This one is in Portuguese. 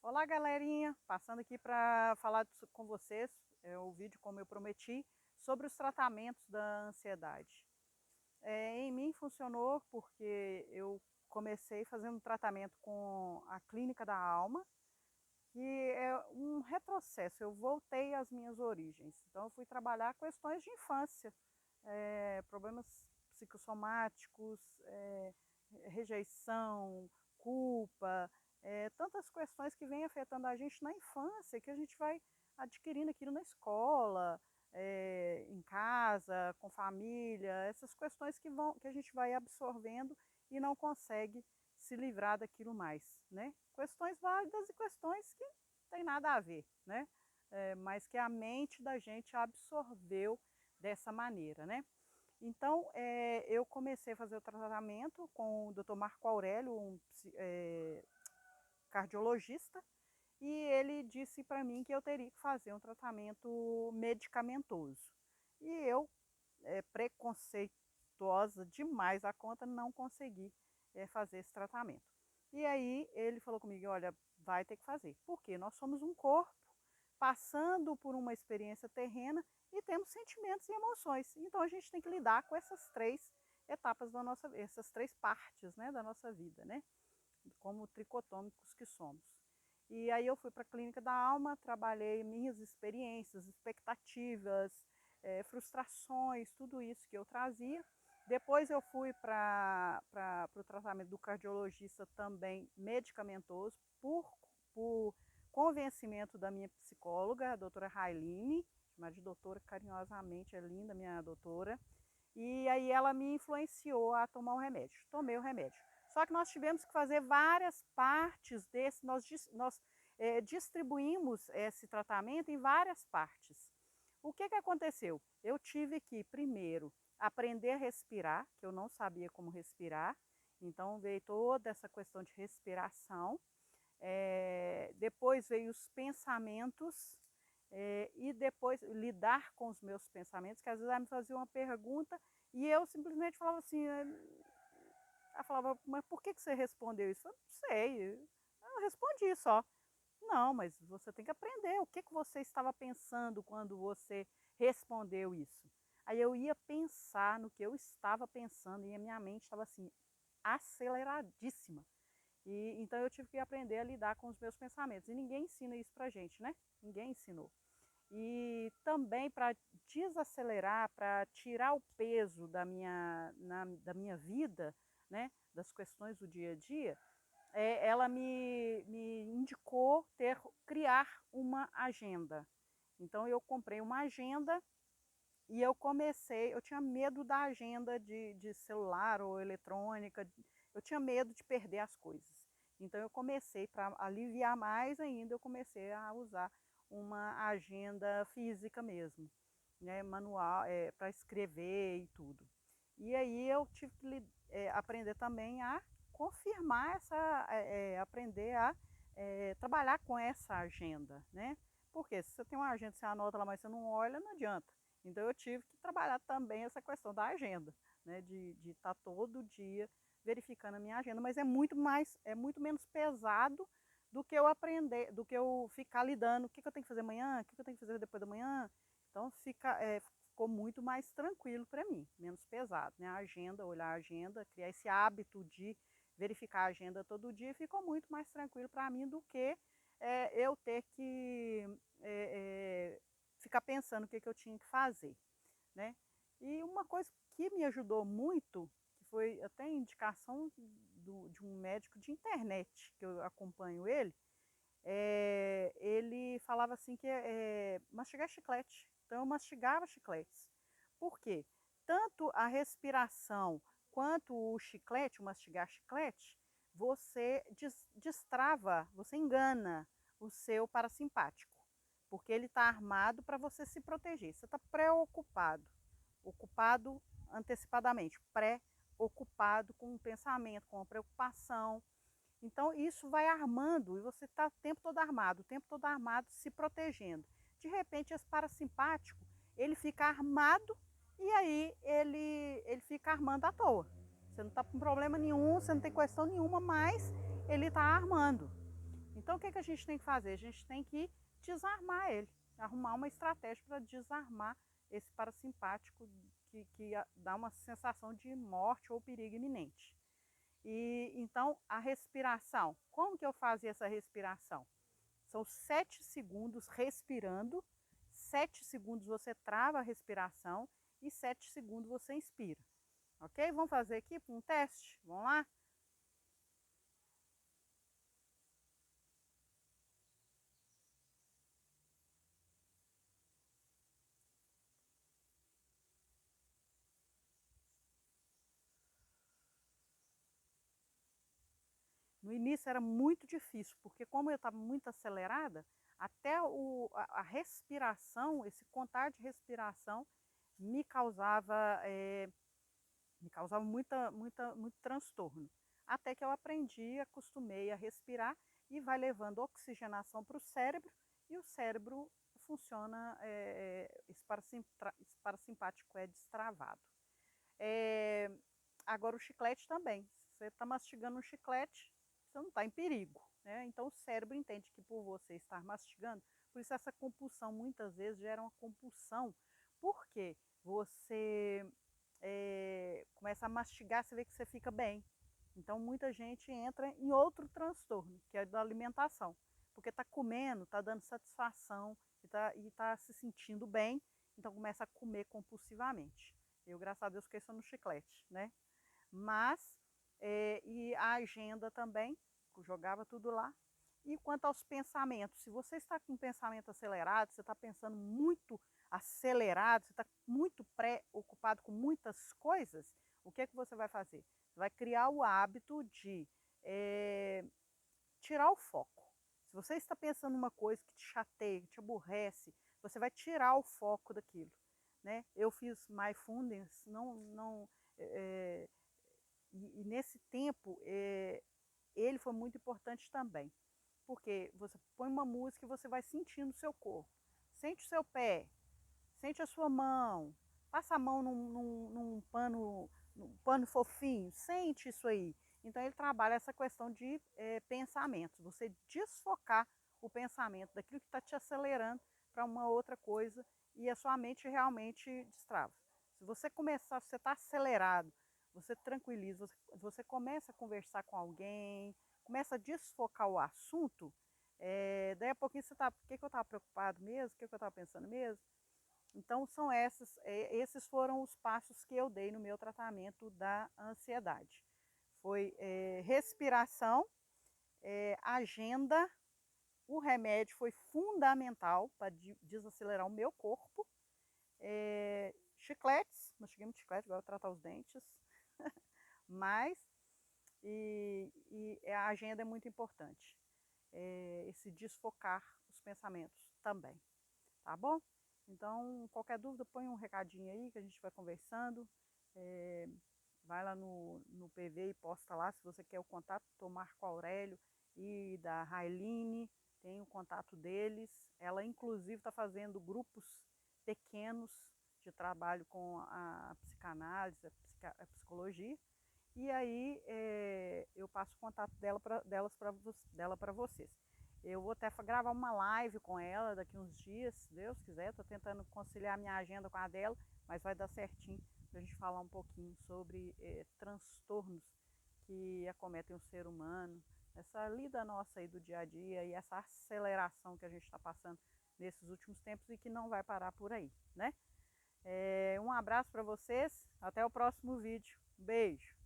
Olá, galerinha! Passando aqui para falar com vocês, o vídeo, como eu prometi, sobre os tratamentos da ansiedade. Em mim funcionou porque eu comecei fazendo um tratamento com a Clínica da Alma, que é um retrocesso, eu voltei às minhas origens. Então eu fui trabalhar questões de infância, problemas psicossomáticos, rejeição, culpa, tantas questões que vêm afetando a gente na infância, que a gente vai adquirindo aquilo na escola, em casa, com família, essas questões que a gente vai absorvendo e não consegue se livrar daquilo mais, né? Questões válidas e questões que não tem nada a ver, né? Mas que a mente da gente absorveu dessa maneira, né? Então, eu comecei a fazer o tratamento com o Dr. Marco Aurélio, cardiologista, e ele disse para mim que eu teria que fazer um tratamento medicamentoso. E eu, preconceituosa demais a conta, não consegui fazer esse tratamento. E aí ele falou comigo, olha, vai ter que fazer, porque nós somos um corpo passando por uma experiência terrena e temos sentimentos e emoções. Então a gente tem que lidar com essas três etapas da nossa, essas três partes, né, da nossa vida, né, como tricotômicos que somos. E aí eu fui para a Clínica da Alma, trabalhei minhas experiências, expectativas, frustrações, tudo isso que eu trazia. Depois eu fui para o tratamento do cardiologista também medicamentoso, por convencimento da minha psicóloga, a doutora Railine, chamada de doutora carinhosamente, é linda minha doutora. E aí ela me influenciou a tomar o remédio. Tomei o remédio. Só que nós tivemos que fazer várias partes desse, nós distribuímos esse tratamento em várias partes. O que aconteceu? Eu tive que, primeiro, aprender a respirar, que eu não sabia como respirar, então veio toda essa questão de respiração. Depois veio os pensamentos, e depois lidar com os meus pensamentos, que às vezes ela me fazia uma pergunta e eu simplesmente falava assim, ela falava, mas por que você respondeu isso? Eu não sei, eu respondi só. Não, mas você tem que aprender o que você estava pensando quando você respondeu isso. Aí eu ia pensar no que eu estava pensando e a minha mente estava assim, aceleradíssima. E então eu tive que aprender a lidar com os meus pensamentos. E ninguém ensina isso pra gente, né? Ninguém ensinou. E também para desacelerar, para tirar o peso da minha vida, né, das questões do dia a dia, ela me indicou criar uma agenda. Então eu comprei uma agenda e eu tinha medo da agenda de celular ou eletrônica, eu tinha medo de perder as coisas. Então eu comecei, para aliviar mais ainda, eu comecei a usar uma agenda física mesmo, né, manual, para escrever e tudo. E aí eu tive que aprender também a confirmar aprender a trabalhar com essa agenda, né? Porque se você tem uma agenda, você anota lá, mas você não olha, não adianta. Então eu tive que trabalhar também essa questão da agenda, né? De estar todo dia verificando a minha agenda, mas é muito menos pesado do que eu aprender, do que eu ficar lidando, o que eu tenho que fazer amanhã, o que eu tenho que fazer depois da manhã. Então ficou muito mais tranquilo para mim, menos pesado, né? A agenda, olhar a agenda, criar esse hábito de verificar a agenda todo dia, ficou muito mais tranquilo para mim do que eu ter que ficar pensando o que eu tinha que fazer, né? E uma coisa que me ajudou muito, que foi até indicação de um médico de internet, que eu acompanho ele, ele falava assim que mastigar chiclete. Então eu mastigava chicletes. Por quê? Tanto a respiração quanto o chiclete, o mastigar chiclete, você destrava, você engana o seu parasimpático, porque ele está armado para você se proteger. Você está preocupado, ocupado antecipadamente, pré-ocupado com o pensamento, com a preocupação. Então isso vai armando e você está o tempo todo armado, se protegendo. De repente esse parasimpático, ele fica armado e aí ele fica armando à toa. Você não está com problema nenhum, você não tem questão nenhuma, mas ele está armando. Então, o que a gente tem que fazer? A gente tem que desarmar ele, arrumar uma estratégia para desarmar esse parasimpático que dá uma sensação de morte ou perigo iminente. E então, a respiração. Como que eu fazia essa respiração? São 7 segundos respirando, 7 segundos você trava a respiração e 7 segundos você inspira. Ok? Vamos fazer aqui um teste? Vamos lá? No início era muito difícil, porque como eu estava muito acelerada, até a respiração, esse contar de respiração, me causava, muito transtorno. Até que eu aprendi, acostumei a respirar e vai levando oxigenação para o cérebro e o cérebro funciona, esse parasimpático é destravado. Agora o chiclete também. Se você está mastigando um chiclete, você não está em perigo, né? Então o cérebro entende que por você estar mastigando, por isso essa compulsão muitas vezes gera uma compulsão, porque você começa a mastigar, você vê que você fica bem. Então muita gente entra em outro transtorno, que é da alimentação, porque está comendo, está dando satisfação e está se sentindo bem, então começa a comer compulsivamente. Eu, graças a Deus, fiquei só no chiclete, né? Mas, e a agenda também, eu jogava tudo lá. E quanto aos pensamentos, se você está com um pensamento acelerado, você está pensando muito acelerado, você está muito preocupado com muitas coisas, o que é que você vai fazer? Você vai criar o hábito de tirar o foco. Se você está pensando uma coisa que te chateia, que te aborrece, você vai tirar o foco daquilo. Né? Eu fiz mindfulness, e nesse tempo ele foi muito importante também, porque você põe uma música e você vai sentindo o seu corpo, sente o seu pé, sente a sua mão, passa a mão num pano fofinho, sente isso aí. Então ele trabalha essa questão de pensamentos, você desfocar o pensamento daquilo que está te acelerando para uma outra coisa e a sua mente realmente destrava. Se você começar, se você está acelerado, você tranquiliza, você começa a conversar com alguém, começa a desfocar o assunto, daí a pouquinho você está, por que eu estava preocupado mesmo? O que eu estava pensando mesmo? Então, esses foram os passos que eu dei no meu tratamento da ansiedade. Foi respiração, agenda, o remédio foi fundamental para desacelerar o meu corpo, chicletes, nós chegamos de chiclete, agora tratar os dentes, mas a agenda é muito importante, esse desfocar os pensamentos também, tá bom? Então, qualquer dúvida, põe um recadinho aí que a gente vai conversando. Vai lá no PV e posta lá se você quer o contato do Marco Aurélio e da Railine, tem o contato deles. Ela, inclusive, está fazendo grupos pequenos de trabalho com a psicanálise, a psicologia. E aí eu passo o contato dela para vocês. Eu vou até gravar uma live com ela daqui uns dias, se Deus quiser. Estou tentando conciliar minha agenda com a dela, mas vai dar certinho para a gente falar um pouquinho sobre transtornos que acometem o ser humano, essa lida nossa aí do dia a dia e essa aceleração que a gente está passando nesses últimos tempos e que não vai parar por aí, né? Um abraço para vocês, até o próximo vídeo. Beijo!